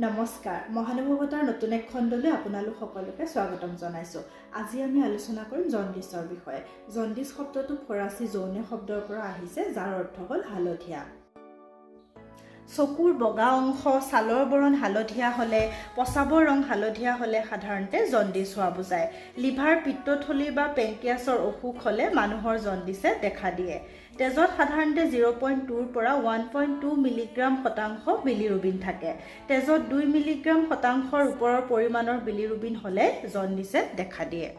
নমস্কাৰ মহানুভৱতাৰ নতুন এক খণ্ডলৈ আপোনালোক সকলোকে স্বাগতম জনাইছো। আজি আমি আলোচনা কৰিম জণ্ডিছৰ বিষয়ে। জণ্ডিছ শব্দটো ফৰাচী জৌনে শব্দৰ পৰা আহিছে, যাৰ অৰ্থ হ'ল হালধীয়া। চকুৰ বগা অংশ, ছালৰ বৰণ হালধীয়া হ'লে, প্ৰস্ৰাৱৰ ৰং হালধীয়া হ'লে সাধাৰণতে জণ্ডিছ হোৱা বুজায়। লিভাৰ, পিত্তথলী বা পেংক্ৰিয়াছৰ অসুখ হ'লে মানুহৰ জণ্ডিছে দেখা দিয়ে। তেজত সাধাৰণতে 0.2 পৰা 1.2 মিলিগ্ৰাম শতাংশ বিলিৰুবিন থাকে। তেজত 2 মিলিগ্ৰাম শতাংশৰ ওপৰৰ পৰিমাণৰ বিলিৰুবিন হ'লে জণ্ডিছে দেখা দিয়ে।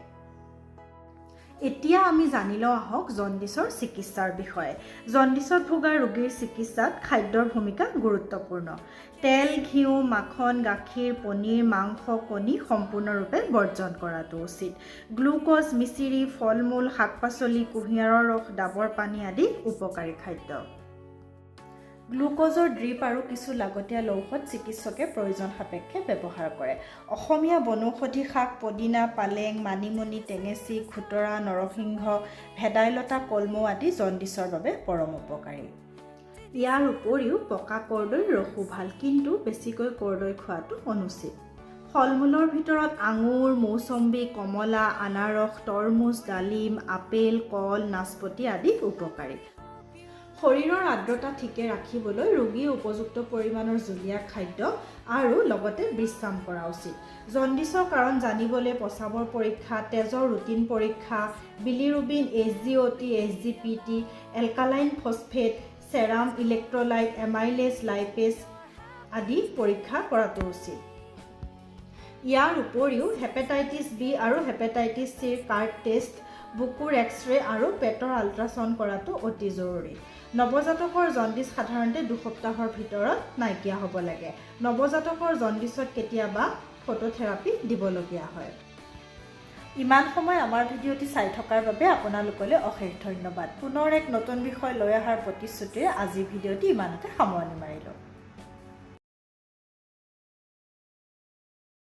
এতিয়া আমি জানি লওঁ আহক জণ্ডিছৰ চিকিৎসাৰ বিষয়ে। জণ্ডিছত ভোগা ৰোগীৰ চিকিৎসাত খাদ্যৰ ভূমিকা গুৰুত্বপূৰ্ণ। তেল, ঘিউ, মাখন, গাখীৰ, পনীৰ, মাংস, কণী সম্পূৰ্ণৰূপে বৰ্জন কৰাটো উচিত। গ্লুক'জ, মিচিৰি, ফল-মূল, শাক-পাচলি, কুঁহিয়াৰৰ ৰস, ডাবৰ পানী আদি উপকাৰী খাদ্য। গ্লুক'জৰ ড্ৰিপ আৰু কিছু লাগতিয়াল ঔষধ চিকিৎসকে প্ৰয়োজন সাপেক্ষে ব্যৱহাৰ কৰে। অসমীয়া বনৌষধি শাক, পদিনা, পালেং, মানিমুনি, টেঙেচি, খুতৰা, নৰসিংহ, ভেদাইলতা, কলমৌ আদি জণ্ডিছৰ বাবে পৰম উপকাৰী। ইয়াৰ উপৰিও পকা কৰ্দৈৰ ৰসো ভাল, কিন্তু বেছিকৈ কৰ্দৈ খোৱাটো অনুচিত। ফল-মূলৰ ভিতৰত আঙুৰ, মৌচম্বী, কমলা, আনাৰস, তৰমুজ, ডালিম, আপেল, কল, নাচপতি আদি উপকাৰী। শৰীৰৰ আৰ্দ্ৰতা ঠিকে ৰাখিবলৈ ৰোগীয়ে উপযুক্ত পৰিমাণৰ জুলীয়া খাদ্য আৰু লগতে বিশ্ৰাম কৰা উচিত। জণ্ডিছৰ কাৰণ জানিবলৈ প্ৰস্ৰাৱৰ পৰীক্ষা, তেজৰ ৰুটিন পৰীক্ষা, bilirubin, HGOT, SGPT, alkaline phosphate, serum electrolyte, amylase, lipase আদি পৰীক্ষা কৰাটো উচিত। ইয়াৰ উপৰিও হেপাটাইটিছ বি আৰু হেপাটাইটিছ চিৰ কাৰ্ড টেষ্ট, বুকুৰ এক্স-ৰে আৰু পেটৰ আল্ট্ৰাচাউণ্ড কৰাটো অতি জৰুৰী। নৱজাতকৰ জণ্ডিছ সাধাৰণতে 2 সপ্তাহৰ ভিতৰত নাইকিয়া হ'ব লাগে। নৱজাতকৰ জণ্ডিছত কেতিয়াবা ফটোথেৰাপি দিবলগীয়া হয়। ইমান সময় আমাৰ ভিডিঅ'টি চাই থকাৰ বাবে আপোনালোকলৈ অশেষ ধন্যবাদ। পুনৰ এক নতুন বিষয় লৈ অহাৰ প্ৰতিশ্ৰুতিৰে আজি ভিডিঅ'টি ইমানতে সামৰণি মাৰিলোঁ।